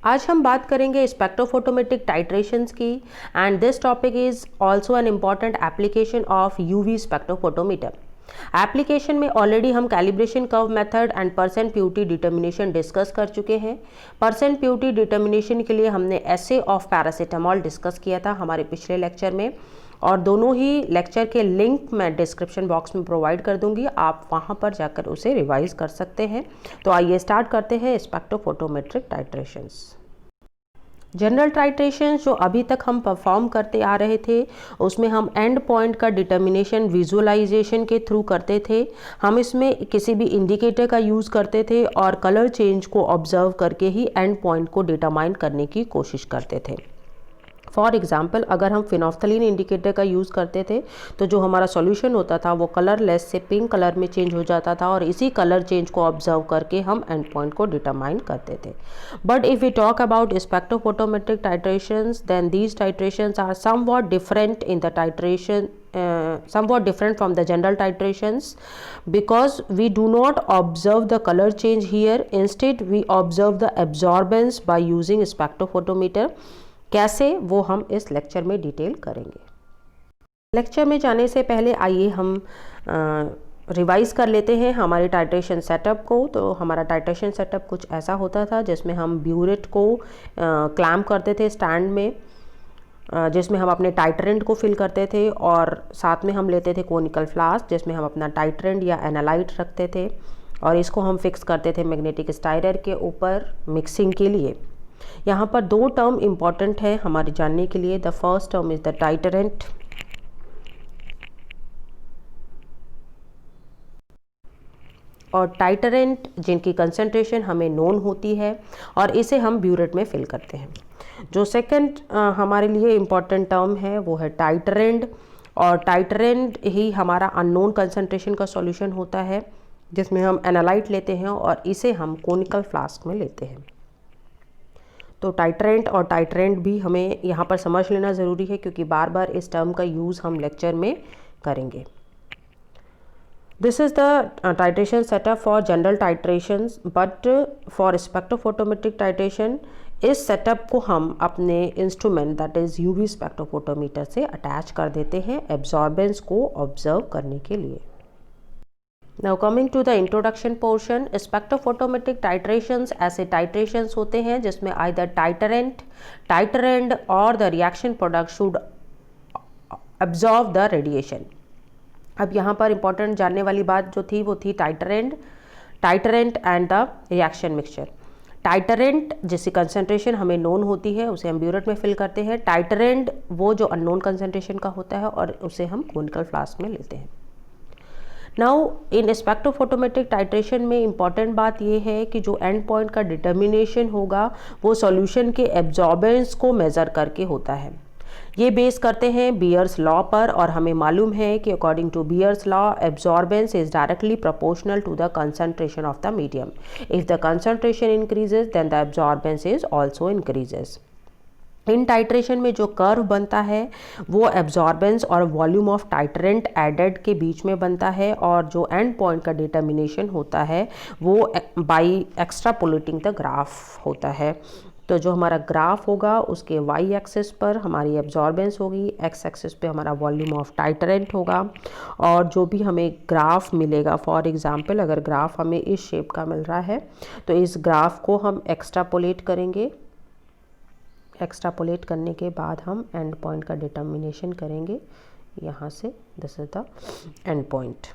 आज हम बात करेंगे स्पेक्ट्रोफोटोमेट्रिक टाइट्रेशंस की and this topic is also an important application of UV spectrophotometer. Application में ऑलरेडी हम calibration curve method and percent purity determination discuss कर चुके हैं। परसेंट प्योरिटी डिटर्मिनेशन के लिए हमने एसे ऑफ पैरासीटामोल डिस्कस किया था हमारे पिछले लेक्चर में, और दोनों ही लेक्चर के लिंक मैं डिस्क्रिप्शन बॉक्स में प्रोवाइड कर दूंगी, आप वहां पर जाकर उसे रिवाइज कर सकते हैं। तो आइए स्टार्ट करते हैं स्पेक्ट्रोफोटोमेट्रिक टाइट्रेशंस। जनरल टाइट्रेशन जो अभी तक हम परफॉर्म करते आ रहे थे उसमें हम एंड पॉइंट का डिटर्मिनेशन विजुअलाइजेशन के थ्रू करते थे। हम इसमें किसी भी इंडिकेटर का यूज़ करते थे और कलर चेंज को ऑब्जर्व करके ही एंड पॉइंट को डिटरमाइन करने की कोशिश करते थे। फॉर एग्जाम्पल, अगर हम फिनोफ्थलीन इंडिकेटर का यूज़ करते थे तो जो हमारा सॉल्यूशन होता था वो कलरलेस से पिंक कलर में चेंज हो जाता था, और इसी कलर चेंज को ऑब्जर्व करके हम एंड पॉइंट को डिटरमाइन करते थे। But if we talk about spectrophotometric titrations, then these titrations are somewhat different in the titration somewhat different from the general titrations, because we do not observe the color change here. Instead we observe the absorbance by using spectrophotometer. कैसे, वो हम इस lecture में detail करेंगे। Lecture में जाने से पहले आइए हम रिवाइज कर लेते हैं हमारे टाइट्रेशन सेटअप को। तो हमारा टाइट्रेशन सेटअप कुछ ऐसा होता था जिसमें हम ब्यूरेट को क्लैम्प करते थे स्टैंड में, जिसमें हम अपने टाइट्रेंट को फिल करते थे, और साथ में हम लेते थे कोनिकल फ्लास्क जिसमें हम अपना टाइट्रेंट या एनालाइट रखते थे, और इसको हम फिक्स करते थे मैग्नेटिक स्टाइरर के ऊपर मिक्सिंग के लिए। यहाँ पर दो टर्म इम्पॉर्टेंट है हमारे जानने के लिए। The first term is the titrant, और टाइटरेंट जिनकी कंसंट्रेशन हमें नोन होती है और इसे हम ब्यूरेट में फिल करते हैं। जो सेकंड हमारे लिए इम्पॉर्टेंट टर्म है वो है टाइटरेंट, और टाइटरेंट ही हमारा अननोन कंसंट्रेशन का सॉल्यूशन होता है जिसमें हम एनालाइट लेते हैं और इसे हम कोनिकल फ्लास्क में लेते हैं। तो टाइट्रेंट और टाइट्रेंट भी हमें यहाँ पर समझ लेना ज़रूरी है क्योंकि बार बार इस टर्म का यूज़ हम लेक्चर में करेंगे। This is the titration setup for general titrations, but for spectrophotometric titration इस सेटअप को हम अपने instrument that is UV spectrophotometer से अटैच कर देते हैं एब्जॉर्बेंस को ऑब्जर्व करने के लिए। Now coming to the introduction portion, spectrophotometric titrations ऐसे titrations होते हैं जिसमें either titrant, titrand और the reaction product should absorb the radiation। अब यहाँ पर important जानने वाली बात जो थी वो थी titrant and the reaction mixture। टाइटरेंट जिसकी कंसंट्रेशन हमें नोन होती है उसे हम ब्यूरेट में फिल करते हैं। टाइटरेंट वो जो अननोन कंसंट्रेशन का होता है और उसे हम कोनिकल फ्लास्क में लेते हैं। नाउ इन स्पेक्ट्रोफोटोमेट्रिक टाइट्रेशन में इम्पॉर्टेंट बात यह है कि जो एंड पॉइंट का डिटर्मिनेशन होगा वो सॉल्यूशन के एब्जॉर्बेंस को मेज़र करके होता है। ये बेस करते हैं बियर्स लॉ पर, और हमें मालूम है कि according to Beer's law absorbance is directly proportional to the concentration of the medium. If the concentration increases then the absorbance is also increases. In titration में जो कर्व बनता है वो एब्जॉर्बेंस और वॉल्यूम ऑफ टाइट्रेंट एडेड के बीच में बनता है, और जो एंड पॉइंट का डिटर्मिनेशन होता है वो बाय एक्स्ट्रापोलेटिंग द ग्राफ होता है। तो जो हमारा ग्राफ होगा उसके वाई एक्सिस पर हमारी एब्जॉर्बेंस होगी, एक्स एक्सिस पे हमारा वॉल्यूम ऑफ टाइट्रेंट होगा, और जो भी हमें ग्राफ मिलेगा, फॉर एग्जांपल अगर ग्राफ हमें इस शेप का मिल रहा है तो इस ग्राफ को हम एक्स्ट्रापोलेट करेंगे। एक्स्ट्रापोलेट करने के बाद हम एंड पॉइंट का डिटर्मिनेशन करेंगे यहाँ से। This is the end point.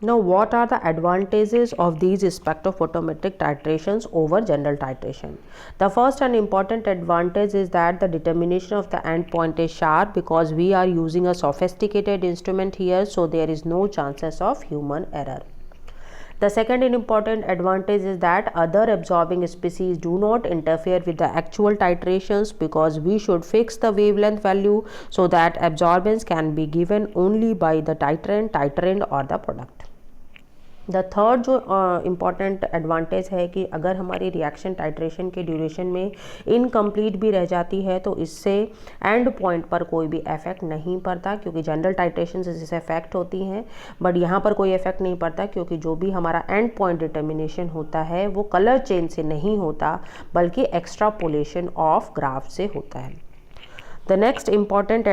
Now what are the advantages of these spectrophotometric titrations over general titration? The first and important advantage is that the determination of the end point is sharp because we are using a sophisticated instrument here, so there is no chances of human error. The second and important advantage is that other absorbing species do not interfere with the actual titrations because we should fix the wavelength value so that absorbance can be given only by the titrant or the product. The third जो important advantage है कि अगर हमारी reaction titration के duration में incomplete भी रह जाती है तो इससे एंड पॉइंट पर कोई भी इफेक्ट नहीं पड़ता, क्योंकि जनरल टाइट्रेशन से जिससे इफेक्ट होती हैं, बट यहाँ पर कोई इफेक्ट नहीं पड़ता क्योंकि जो भी हमारा एंड पॉइंट डिटर्मिनेशन होता है वो कलर चेंज से नहीं होता बल्कि एक्स्ट्रापोलेशन ऑफ ग्राफ से होता है। The next important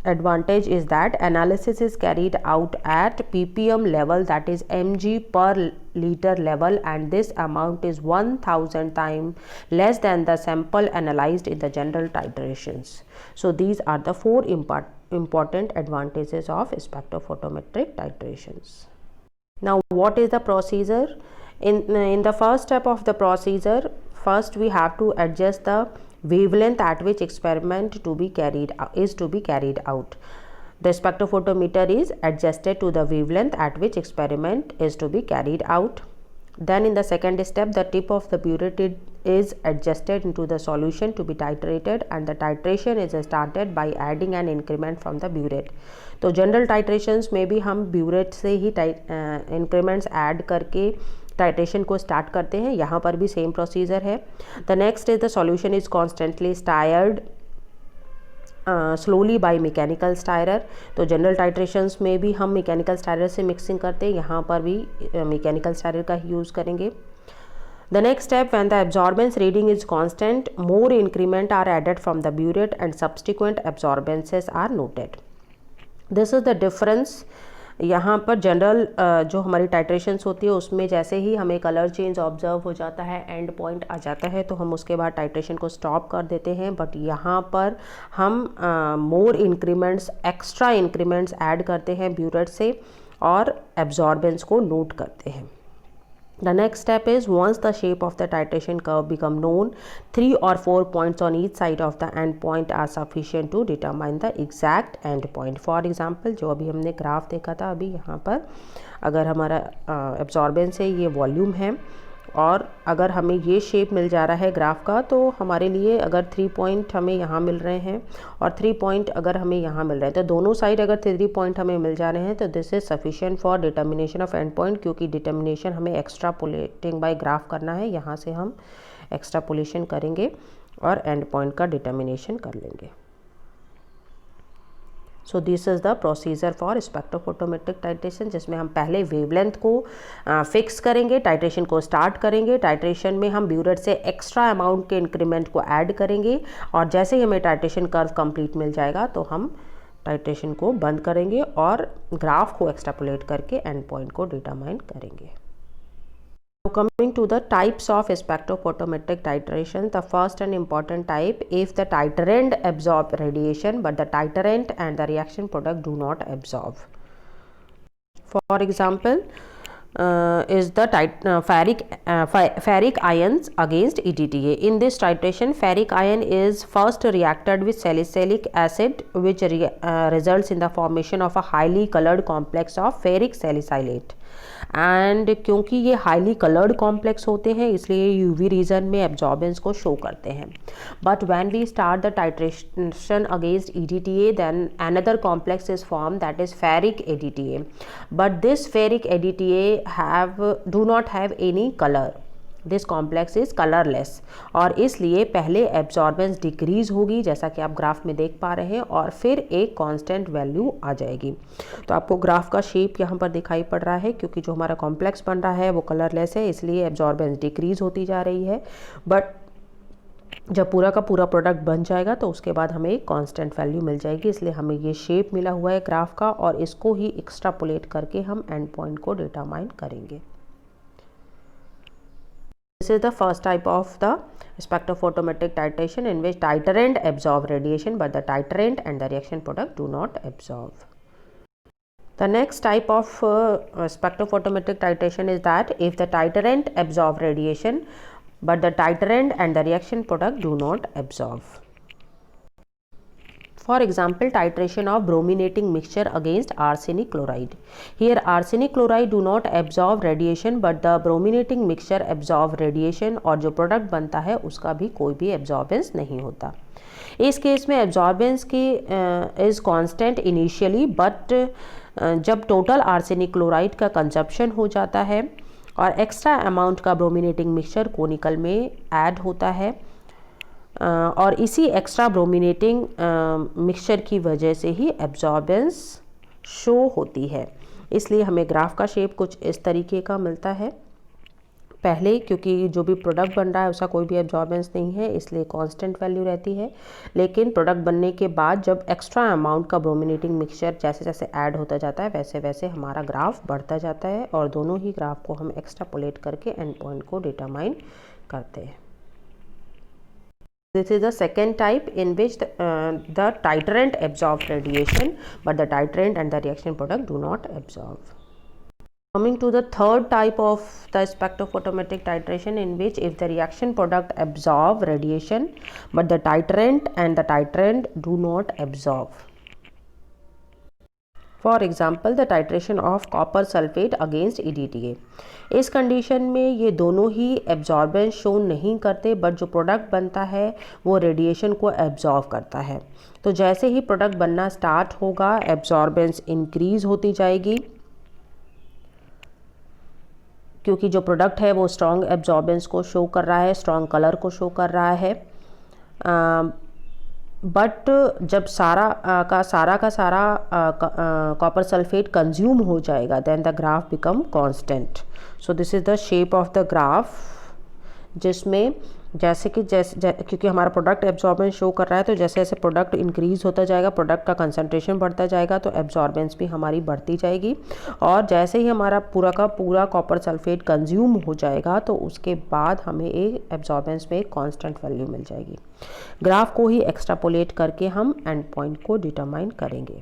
advantage is that analysis is carried out at ppm level, that is mg per liter level, and this amount is 1000 times less than the sample analyzed in the general titrations. So these are the four important advantages of spectrophotometric titrations. Now what is the procedure? In the first step of the procedure, first we have to adjust the wavelength at which experiment is to be carried out. The spectrophotometer is adjusted to the wavelength at which experiment is to be carried out. Then in the second step, the tip of the burette is adjusted into the solution to be titrated, and the titration is started by adding an increment from the burette. तो general titrations में भी हम burette से ही increments add करके titration को start करते हैं। यहाँ पर भी सेम प्रोसीजर है। The next is the solution is constantly stirred slowly by mechanical stirrer. तो जनरल टाइट्रेशंस में भी हम मैकेनिकल स्टायरर से मिक्सिंग करते हैं, यहाँ पर भी मैकेनिकल स्टायरर का ही यूज़ करेंगे। The next step, when the absorbance reading is constant, more increment are added from the burette and subsequent absorbances are noted. This is the difference। यहाँ पर जनरल जो हमारी टाइट्रेशंस होती है उसमें जैसे ही हमें कलर चेंज ऑब्जर्व हो जाता है, एंड पॉइंट आ जाता है, तो हम उसके बाद टाइट्रेशन को स्टॉप कर देते हैं। बट यहाँ पर हम मोर इंक्रीमेंट्स, एक्स्ट्रा इंक्रीमेंट्स ऐड करते हैं ब्यूरेट से और एब्जॉर्बेंस को नोट करते हैं। The next step is, once the shape of the titration curve become known, 3 or 4 points on each side of the end point are sufficient to determine the exact end point. For example, जो अभी हमने graph देखा था, अभी यहाँ पर अगर हमारा एब्जॉर्बेंस है, ये वॉल्यूम है, और अगर हमें ये शेप मिल जा रहा है ग्राफ का, तो हमारे लिए अगर 3 पॉइंट हमें यहाँ मिल रहे हैं और 3 पॉइंट अगर हमें यहाँ मिल रहे हैं, तो दोनों साइड अगर 3 पॉइंट हमें मिल जा रहे हैं तो this is sufficient for determination of and point, क्योंकि डिटर्मिनेशन हमें एक्स्ट्रापोलेटिंग बाय ग्राफ करना है। यहाँ से हम एक्स्ट्रापोलेशन करेंगे और एंड पॉइंट का डिटर्मिनेशन कर लेंगे। सो this is the procedure for spectrophotometric titration, जिसमें हम पहले वेवलेंथ को फिक्स करेंगे, टाइट्रेशन को स्टार्ट करेंगे। टाइट्रेशन में हम ब्यूरेट से एक्स्ट्रा अमाउंट के इंक्रीमेंट को ऐड करेंगे, और जैसे ही हमें टाइट्रेशन कर्व कंप्लीट मिल जाएगा तो हम टाइट्रेशन को बंद करेंगे और ग्राफ को एक्सट्रापोलेट करके एंड पॉइंट को डिटरमाइन करेंगे। Coming to the types of spectrophotometric titration, the first and important type, if the titrant absorb radiation but the titrant and the reaction product do not absorb. For example, is the ferric ions against EDTA. In this titration, ferric ion is first reacted with salicylic acid, which results in the formation of a highly colored complex of ferric salicylate. And क्योंकि ये highly coloured complex होते हैं इसलिए UV region में absorbance को show करते हैं। But when we start the titration against EDTA, then another complex is form, that is ferric EDTA, but this ferric EDTA do not have any colour, this complex is colourless, और इसलिए पहले absorbance decrease होगी जैसा कि आप graph में देख पा रहे हैं, और फिर एक कांस्टेंट वैल्यू आ जाएगी। तो आपको ग्राफ का शेप यहाँ पर दिखाई पड़ रहा है, क्योंकि जो हमारा कॉम्प्लेक्स बन रहा है वो कलरलेस है, इसलिए एब्जॉर्बेंस डिक्रीज होती जा रही है। बट जब पूरा का पूरा प्रोडक्ट बन जाएगा तो उसके बाद हमें एक कांस्टेंट वैल्यू मिल जाएगी, इसलिए हमें ये शेप मिला हुआ है ग्राफ का, और इसको ही एक्स्ट्रापोलेट करके हम एंड पॉइंट को डिटरमाइन करेंगे। This is the first type of the spectrophotometric titration, in which titrant absorb radiation but the titrant and the reaction product do not absorb. The next type of spectrophotometric titration is that if the titrant absorb radiation but the titrant and the reaction product do not absorb. For example, titration of brominating mixture against arsenic chloride. Here arsenic chloride do not absorb radiation but the brominating mixture absorb radiation, और जो product बनता है उसका भी कोई भी absorbance नहीं होता। इस केस में एब्जॉर्बेंस की इज कांस्टेंट इनिशियली, बट जब टोटल आर्सेनिक क्लोराइड का कंजप्शन हो जाता है और एक्स्ट्रा अमाउंट का ब्रोमिनेटिंग मिक्सचर कोनिकल में ऐड होता है, और इसी एक्स्ट्रा ब्रोमिनेटिंग मिक्सचर की वजह से ही एब्जॉर्बेंस शो होती है। इसलिए हमें ग्राफ का शेप कुछ इस तरीके का मिलता है। पहले क्योंकि जो भी प्रोडक्ट बन रहा है उसका कोई भी एब्जॉर्बेंस नहीं है, इसलिए कांस्टेंट वैल्यू रहती है। लेकिन प्रोडक्ट बनने के बाद जब एक्स्ट्रा अमाउंट का ब्रोमिनेटिंग मिक्सचर जैसे जैसे ऐड होता जाता है वैसे वैसे हमारा ग्राफ बढ़ता जाता है, और दोनों ही ग्राफ को हम एक्सट्रापोलेट करके एंड पॉइंट को डिटरमाइन करते हैं। This is the second type in which the titrant absorbs radiation, but the titrant and the reaction product do not absorb. Coming to the third type of the spectrophotometric titration, in which if the reaction product absorb radiation, but the titrant and the titrant do not absorb. For example the titration of copper sulphate against EDTA। इस condition में ये दोनों ही absorbance show नहीं करते, but जो product बनता है वो रेडिएशन को एब्जॉर्ब करता है। तो जैसे ही प्रोडक्ट बनना स्टार्ट होगा एब्जॉर्बेंस इंक्रीज़ होती जाएगी, क्योंकि जो प्रोडक्ट है वो स्ट्रॉन्ग एब्जॉर्बेंस को शो कर रहा है, स्ट्रॉन्ग कलर को शो कर रहा है। बट जब सारा का सारा कॉपर सल्फेट कंज्यूम हो जाएगा then the graph become constant. So this is the shape of the graph, जिसमें जैसे क्योंकि हमारा प्रोडक्ट एब्जॉर्बेंस शो कर रहा है, तो जैसे जैसे प्रोडक्ट इंक्रीज़ होता जाएगा, प्रोडक्ट का कंसंट्रेशन बढ़ता जाएगा, तो एब्जॉर्बेंस भी हमारी बढ़ती जाएगी। और जैसे ही हमारा पूरा का पूरा कॉपर सल्फेट कंज्यूम हो जाएगा तो उसके बाद हमें एक एब्जॉर्बेंस में एक कांस्टेंट वैल्यू मिल जाएगी। ग्राफ को ही एक्सट्रापोलेट करके हम एंड पॉइंट को डिटरमाइन करेंगे।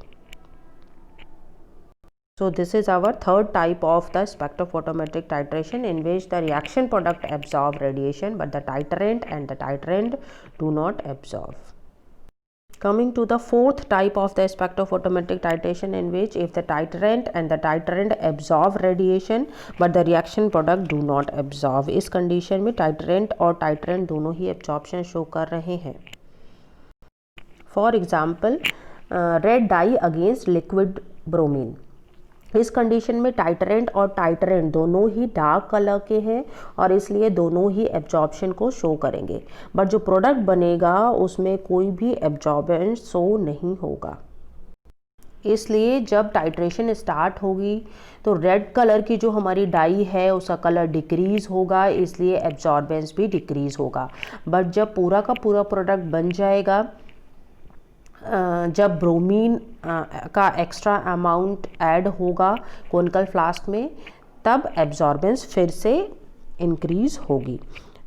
So this is our third type of the spectrophotometric titration, in which the reaction product absorb radiation but the titrant and the titrant do not absorb. Coming to the fourth type of the spectrophotometric titration, in which if the titrant and the titrant absorb radiation but the reaction product do not absorb. इस condition में titrant और titrant दोनों ही absorption show कर रहे हैं। For example, red dye against liquid bromine। इस condition में टाइटरेंट और टाइटरेंट दोनों ही डार्क कलर के हैं और इसलिए दोनों ही एब्जॉर्प्शन को शो करेंगे, बट जो प्रोडक्ट बनेगा उसमें कोई भी एब्जॉर्बेंस शो नहीं होगा। इसलिए जब टाइट्रेशन स्टार्ट होगी तो रेड कलर की जो हमारी डाई है उसका कलर डिक्रीज़ होगा, इसलिए एब्जॉर्बेंस भी डिक्रीज़ होगा। बट जब पूरा का पूरा प्रोडक्ट बन जाएगा, जब ब्रोमीन का एक्स्ट्रा अमाउंट ऐड होगा कोनिकल फ्लास्क में, तब एब्जॉर्बेंस फिर से इंक्रीज़ होगी।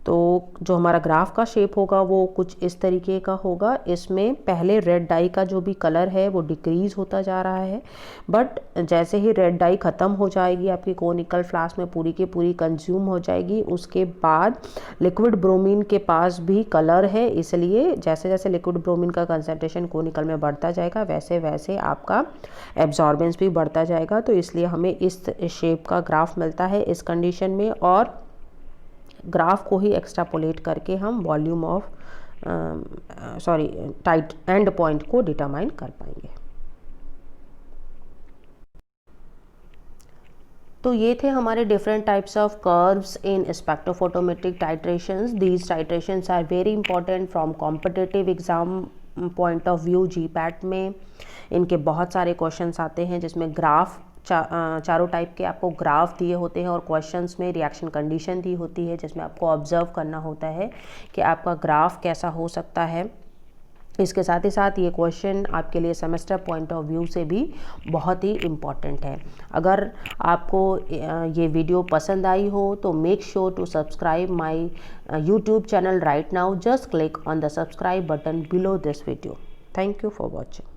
तो जो हमारा ग्राफ का शेप होगा वो कुछ इस तरीके का होगा। इसमें पहले रेड डाई का जो भी कलर है वो डिक्रीज़ होता जा रहा है, बट जैसे ही रेड डाई ख़त्म हो जाएगी, आपकी कोनिकल फ्लास्क में पूरी की पूरी कंज्यूम हो जाएगी, उसके बाद लिक्विड ब्रोमीन के पास भी कलर है, इसलिए जैसे जैसे लिक्विड ब्रोमीन का कंसंट्रेशन कोनिकल में बढ़ता जाएगा वैसे वैसे आपका एब्जॉर्बेंस भी बढ़ता जाएगा। तो इसलिए हमें इस शेप का ग्राफ मिलता है इस कंडीशन में, और ग्राफ को ही एक्सट्रापोलेट करके हम volume of tight end point को डिटरमाइन कर पाएंगे। तो ये थे हमारे different types of curves in spectrophotometric titrations. These titrations are very important from competitive exam point of view. GPAT में इनके बहुत सारे क्वेश्चंस आते हैं जिसमें ग्राफ चारों टाइप के आपको ग्राफ दिए होते हैं और क्वेश्चंस में रिएक्शन कंडीशन दी होती है जिसमें आपको ऑब्जर्व करना होता है कि आपका ग्राफ कैसा हो सकता है। इसके साथ ही साथ ये क्वेश्चन आपके लिए सेमेस्टर पॉइंट ऑफ व्यू से भी बहुत ही इम्पॉर्टेंट है। अगर आपको ये वीडियो पसंद आई हो तो make sure to subscribe my YouTube channel right now. Just click on the subscribe button below this video. Thank you for watching.